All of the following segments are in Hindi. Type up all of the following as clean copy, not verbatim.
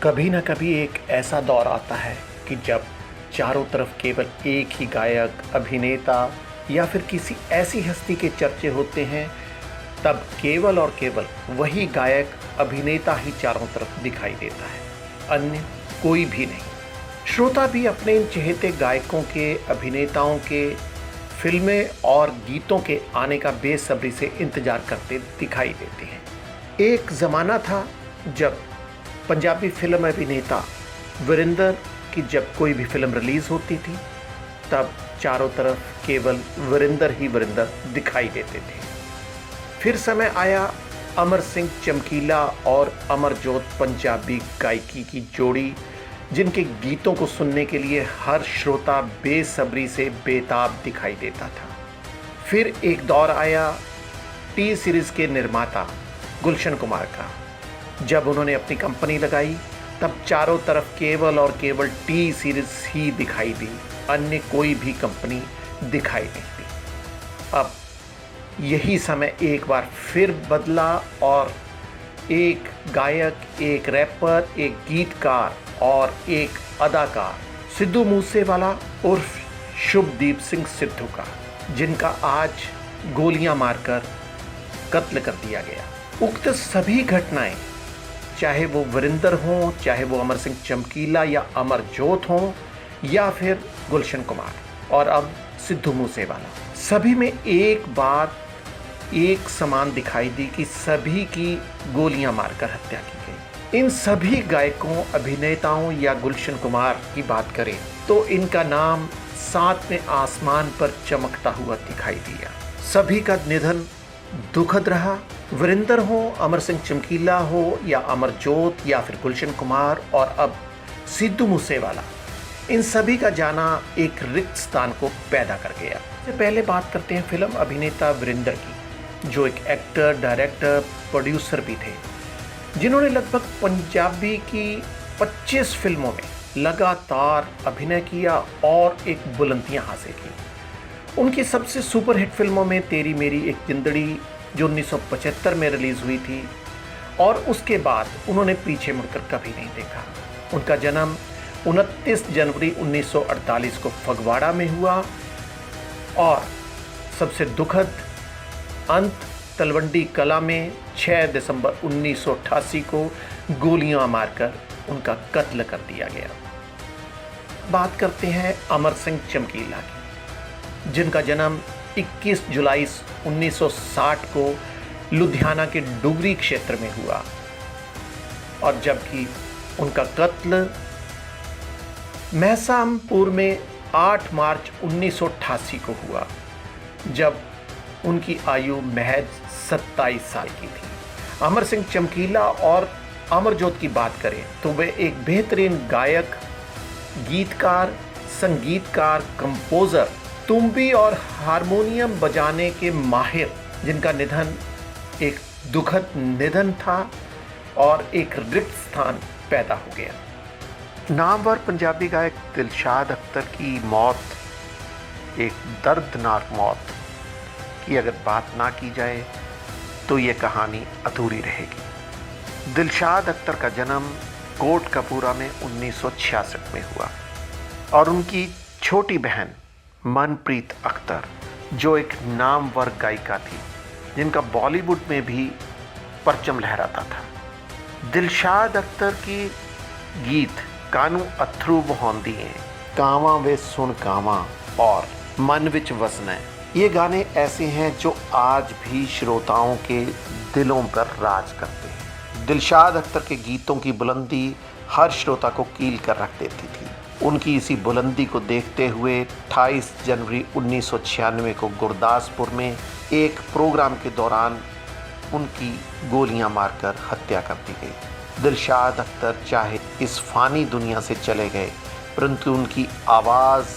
कभी न कभी एक ऐसा दौर आता है कि जब चारों तरफ केवल एक ही गायक, अभिनेता या फिर किसी ऐसी हस्ती के चर्चे होते हैं, तब केवल और केवल वही गायक, अभिनेता ही चारों तरफ दिखाई देता है, अन्य कोई भी नहीं। श्रोता भी अपने इन चहेते गायकों के, अभिनेताओं के फिल्में और गीतों के आने का बेसब्री से इंतजार करते दिखाई देते हैं। एक ज़माना था जब पंजाबी फिल्म अभिनेता वीरेंद्र की जब कोई भी फिल्म रिलीज़ होती थी, तब चारों तरफ केवल वीरेंद्र ही वीरेंद्र दिखाई देते थे। फिर समय आया अमर सिंह चमकीला और अमरजोत पंजाबी गायकी की जोड़ी, जिनके गीतों को सुनने के लिए हर श्रोता बेसब्री से बेताब दिखाई देता था। फिर एक दौर आया टी सीरीज़ के निर्माता गुलशन कुमार का। जब उन्होंने अपनी कंपनी लगाई, तब चारों तरफ केवल और केवल टी सीरीज़ ही दिखाई दी, अन्य कोई भी कंपनी दिखाई नहीं दी। अब यही समय एक बार फिर बदला और एक गायक, एक रैपर, एक गीतकार और एक अदाकार सिद्धू मूसेवाला उर्फ शुभदीप सिंह सिद्धू का, जिनका आज गोलियां मारकर कत्ल कर दिया गया। उक्त सभी घटनाएं, चाहे वो वीरेंद्र हों, चाहे वो अमर सिंह चमकीला या अमरजोत हों, या फिर गुलशन कुमार और अब सिद्धू मूसेवाला, सभी में एक बात एक समान दिखाई दी कि सभी की गोलियां मारकर हत्या की गई। इन सभी गायकों, अभिनेताओं या गुलशन कुमार की बात करें तो इनका नाम सातवें आसमान पर चमकता हुआ दिखाई दिया। सभी का निधन दुखद रहा। वीरेंद्र हो, अमर सिंह चमकीला हो या अमरजोत या फिर गुलशन कुमार और अब सिद्धू मूसेवाला, इन सभी का जाना एक रिक्त स्थान को पैदा कर गया। सबसे पहले बात करते हैं फिल्म अभिनेता वीरेंद्र की, जो एक एक्टर, डायरेक्टर, प्रोड्यूसर भी थे, जिन्होंने लगभग पंजाबी की 25 फिल्मों में लगातार अभिनय किया और एक बुलंदियां हासिल की। उनकी सबसे सुपरहिट फिल्मों में तेरी मेरी एक जिंदड़ी, जो 1975 में रिलीज़ हुई थी, और उसके बाद उन्होंने पीछे मुड़कर कभी नहीं देखा। उनका जन्म 29 जनवरी 1948 को फगवाड़ा में हुआ और सबसे दुखद अंत तलवंडी कला में 6 दिसंबर 1988 को गोलियां मारकर उनका कत्ल कर दिया गया। बात करते हैं अमर सिंह चमकीला की, जिनका जन्म 21 जुलाई 1960 को लुधियाना के डुगरी क्षेत्र में हुआ और जबकि उनका कत्ल महसामपुर में 8 मार्च 1988 को हुआ, जब उनकी आयु महज 27 साल की थी। अमर सिंह चमकीला और अमरजोत की बात करें तो वे एक बेहतरीन गायक, गीतकार, संगीतकार, कंपोज़र, तुम्बी और हारमोनियम बजाने के माहिर, जिनका निधन एक दुखद निधन था और एक रिक्त स्थान पैदा हो गया। नामवर पंजाबी गायक दिलशाद अख्तर की मौत, एक दर्दनाक मौत की अगर बात ना की जाए तो ये कहानी अधूरी रहेगी। दिलशाद अख्तर का जन्म कोटकपूरा में 1966 में हुआ और उनकी छोटी बहन मनप्रीत अख्तर, जो एक नामवर गायिका थी, जिनका बॉलीवुड में भी परचम लहराता था। दिलशाद अख्तर की गीत कानू अथरू बहाउंदी है, कावां वे सुन कावां और मन विच वसना, ये गाने ऐसे हैं जो आज भी श्रोताओं के दिलों पर राज करते हैं। दिलशाद अख्तर के गीतों की बुलंदी हर श्रोता को कील कर रख देती थी। उनकी इसी बुलंदी को देखते हुए 28 जनवरी 1996 को गुरदासपुर में एक प्रोग्राम के दौरान उनकी गोलियां मारकर हत्या कर दी गई। दिलशाद अख्तर चाहे इस फानी दुनिया से चले गए, परंतु उनकी आवाज़,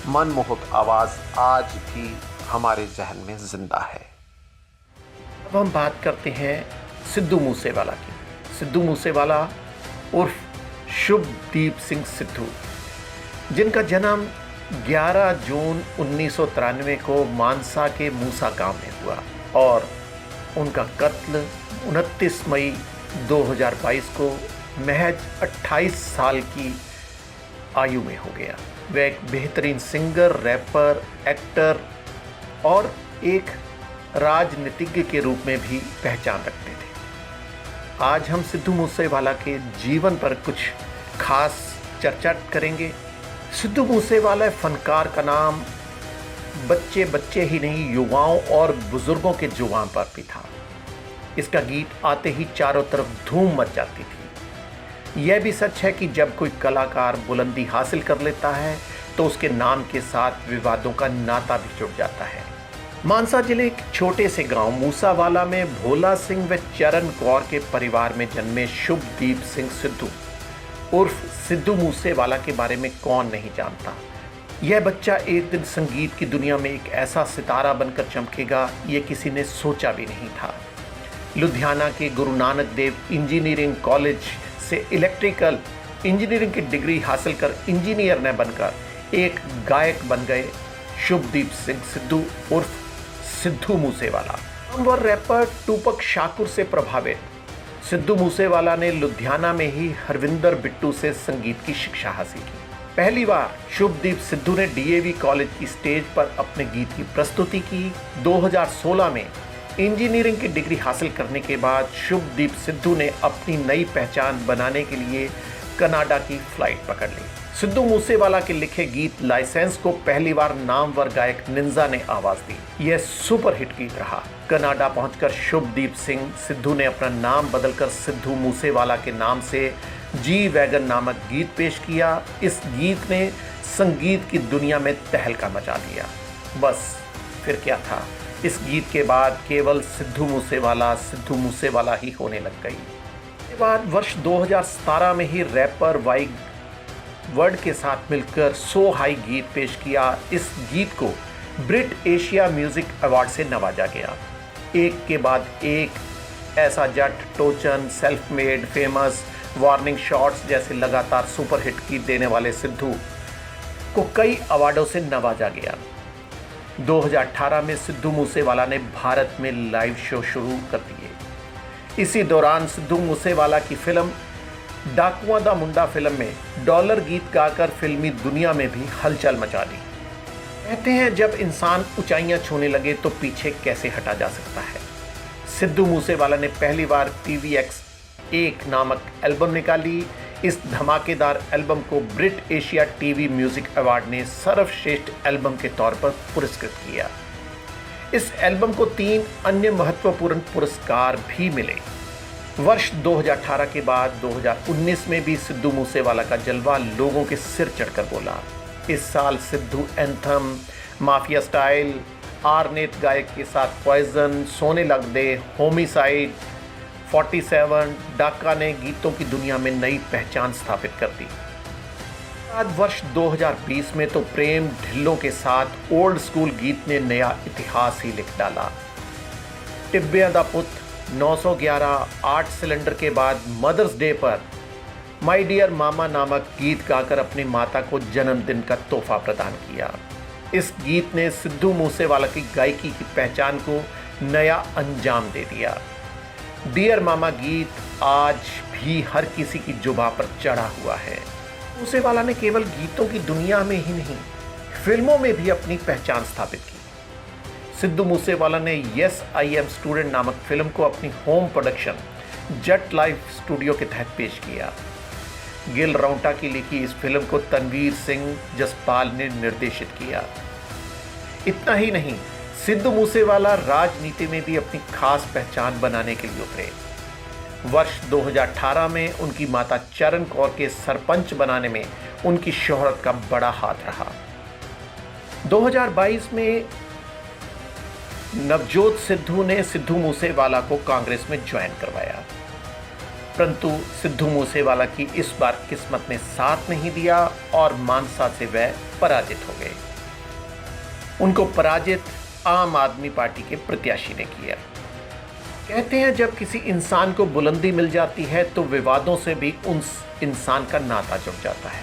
मनमोहक आवाज़ आज भी हमारे जहन में जिंदा है। अब हम बात करते हैं सिद्धू मूसेवाला की। सिद्धू मूसेवाला उर्फ शुभदीप सिंह सिद्धू, जिनका जन्म 11 जून 1993 को मानसा के मूसा गांव में हुआ और उनका कत्ल 29 मई 2022 को महज 28 साल की आयु में हो गया। वह एक बेहतरीन सिंगर, रैपर, एक्टर और एक राजनीतिज्ञ के रूप में भी पहचान रखते थे। आज हम सिद्धू मूसेवाला के जीवन पर कुछ खास चर्चा करेंगे। सिद्धू मूसेवाला फनकार का नाम बच्चे बच्चे ही नहीं, युवाओं और बुजुर्गों के जुबान पर भी था। इसका गीत आते ही चारों तरफ धूम मच जाती थी। यह भी सच है कि जब कोई कलाकार बुलंदी हासिल कर लेता है तो उसके नाम के साथ विवादों का नाता भी जुड़ जाता है। मानसा जिले के छोटे से गांव मूसावाला में भोला सिंह व चरण कौर के परिवार में जन्मे शुभदीप सिंह सिद्धू उर्फ सिद्धू मूसेवाला के बारे में कौन नहीं जानता। यह बच्चा एक दिन संगीत की दुनिया में एक ऐसा सितारा बनकर चमकेगा, ये किसी ने सोचा भी नहीं था। लुधियाना के गुरु नानक देव इंजीनियरिंग कॉलेज से इलेक्ट्रिकल इंजीनियरिंग की डिग्री हासिल कर इंजीनियर न बनकर एक गायक बन गए शुभदीप सिंह सिद्धू उर्फ सिद्धू मूसेवाला। व रैपर टूपक शाकुर से प्रभावित सिद्धू मूसेवाला ने लुधियाना में ही हरविंदर बिट्टू से संगीत की शिक्षा हासिल की। पहली बार शुभदीप सिद्धू ने डीएवी कॉलेज की स्टेज पर अपने गीत की प्रस्तुति की। 2016 में इंजीनियरिंग की डिग्री हासिल करने के बाद शुभदीप सिद्धू ने अपनी नई पहचान बनाने के लिए कनाडा की फ्लाइट पकड़ ली। सिद्धू मूसेवाला के लिखे गीत लाइसेंस को पहली बार नामवर गायक निंजा ने आवाज दी। यह सुपरहिट गीत रहा। कनाडा पहुंचकर शुभदीप सिंह सिद्धू ने अपना नाम बदलकर सिद्धू मूसेवाला के नाम से जी वैगन नामक गीत पेश किया। इस गीत ने संगीत की दुनिया में तहलका मचा दिया। बस फिर क्या था, इस गीत के बाद केवल सिद्धू मूसेवाला ही होने लग गई। इसके बाद वर्ष 2017 में ही रैपर वाई वर्ड के साथ मिलकर सो हाई गीत पेश किया। इस गीत को ब्रिट एशिया म्यूजिक अवार्ड से नवाजा गया। एक के बाद एक ऐसा Jatt, Tochan, self made, famous, warning shots जैसे लगातार सुपरहिट गीत देने वाले सिद्धू को कई अवार्डों से नवाजा गया। 2018 में सिद्धू मूसेवाला ने भारत में लाइव शो शुरू कर दिए। इसी दौरान सिद्धू मूसेवाला की फिल्म डाकुआ दा मुंडा फिल्म में डॉलर गीत गाकर फिल्मी दुनिया में भी हलचल मचा दी। कहते हैं जब इंसान ऊंचाइयां छूने लगे तो पीछे कैसे हटा जा सकता है। सिद्धू मूसेवाला ने पहली बार PVX 1 नामक एल्बम निकाली। इस धमाकेदार एल्बम को ब्रिट एशिया टीवी म्यूजिक अवार्ड ने सर्वश्रेष्ठ एल्बम के तौर पर पुरस्कृत किया। इस एल्बम को 3 अन्य महत्वपूर्ण पुरस्कार भी मिले। वर्ष 2018 के बाद 2019 में भी सिद्धू मूसेवाला का जलवा लोगों के सिर चढ़कर बोला। इस साल Sidhu anthem, mafia style, R Nait गायक के साथ पॉइजन, सोने लग दे, होमिसाइड, 47, डाका ने गीतों की दुनिया में नई पहचान स्थापित कर दी। आज वर्ष 2020 में तो प्रेम ढिल्लों के साथ ओल्ड स्कूल गीत ने नया इतिहास ही लिख डाला। टिब्बिया दा पुत, 911, 8 सिलेंडर के बाद मदर्स डे पर माय डियर मामा नामक गीत गाकर अपनी माता को जन्मदिन का तोहफा प्रदान किया। इस गीत ने सिद्धू मूसेवाला की गायकी की पहचान को नया अंजाम दे दिया। डियर मामा गीत आज भी हर किसी की जुबां पर चढ़ा हुआ है। मूसेवाला ने केवल गीतों की दुनिया में ही नहीं, फिल्मों में भी अपनी पहचान स्थापित की। सिद्धू मूसेवाला ने यस आई एम स्टूडेंट नामक फिल्म को अपनी होम प्रोडक्शन जट लाइव स्टूडियो के तहत पेश किया। गिल रौंटा की लिखी इस फिल्म को तनवीर सिंह जसपाल ने निर्देशित किया। इतना ही नहीं, सिद्धू मूसेवाला राजनीति में भी अपनी खास पहचान बनाने के लिए उतरे। वर्ष 2018 में उनकी माता चरण कौर के सरपंच बनाने में उनकी शोहरत का बड़ा हाथ रहा। 2022 में नवजोत सिद्धू ने सिद्धू मूसेवाला को कांग्रेस में ज्वाइन करवाया, परंतु सिद्धू मूसेवाला की इस बार किस्मत ने साथ नहीं दिया और मानसा से वह पराजित हो गए। उनको पराजित आम आदमी पार्टी के प्रत्याशी ने किया। कहते हैं जब किसी इंसान को बुलंदी मिल जाती है तो विवादों से भी उस इंसान का नाता जुड़ जाता है।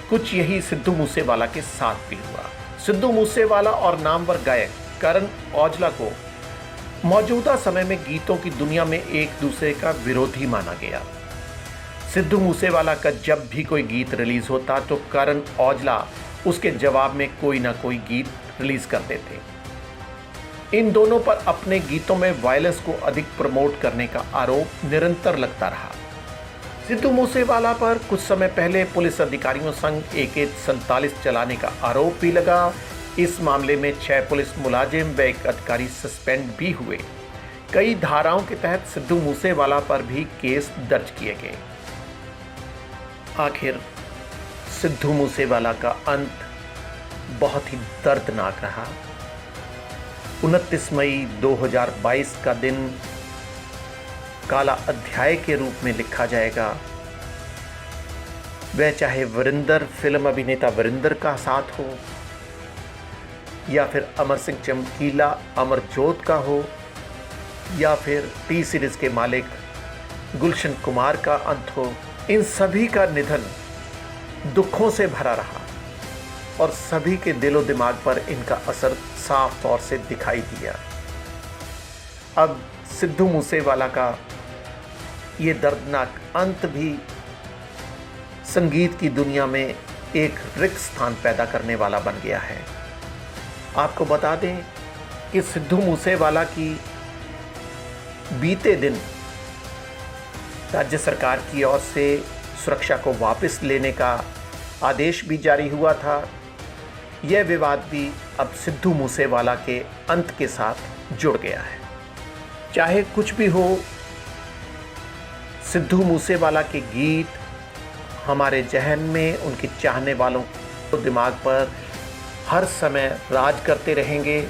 कुछ यही सिद्धू मूसेवाला के साथ भी हुआ। सिद्धू मूसेवाला और नामवर गायक करण औजला को मौजूदा समय में गीतों की दुनिया में एक दूसरे का विरोधी माना गया। सिद्धू मूसेवाला का जब भी कोई गीत रिलीज होता तो करण औजला उसके जवाब में कोई ना कोई गीत रिलीज करते थे। इन दोनों पर अपने गीतों में वायलेंस को अधिक प्रमोट करने का आरोप निरंतर लगता रहा। सिद्धू मूसेवाला पर कुछ समय पहले पुलिस अधिकारियों संग AK-47 चलाने का आरोप भी लगा। इस मामले में 6 पुलिस मुलाजिम व एक अधिकारी सस्पेंड भी हुए। कई धाराओं के तहत सिद्धू मूसेवाला पर भी केस दर्ज किए गए। आखिर सिद्धू मूसेवाला का अंत बहुत ही दर्दनाक रहा। 29 मई 2022 का दिन काला अध्याय के रूप में लिखा जाएगा। वह चाहे वरिंदर फिल्म अभिनेता वरिंदर का साथ हो या फिर अमर सिंह चमकीला अमरजोत का हो या फिर टी सीरीज के मालिक गुलशन कुमार का अंत हो, इन सभी का निधन दुखों से भरा रहा और सभी के दिलो दिमाग पर इनका असर साफ तौर से दिखाई दिया। अब सिद्धू मूसेवाला का ये दर्दनाक अंत भी संगीत की दुनिया में एक रिक्त स्थान पैदा करने वाला बन गया है। आपको बता दें कि सिद्धू मूसेवाला की बीते दिन राज्य सरकार की ओर से सुरक्षा को वापस लेने का आदेश भी जारी हुआ था। यह विवाद भी अब सिद्धू मूसेवाला के अंत के साथ जुड़ गया है। चाहे कुछ भी हो, सिद्धू मूसेवाला के गीत हमारे जहन में, उनके चाहने वालों को दिमाग पर हर समय राज करते रहेंगे।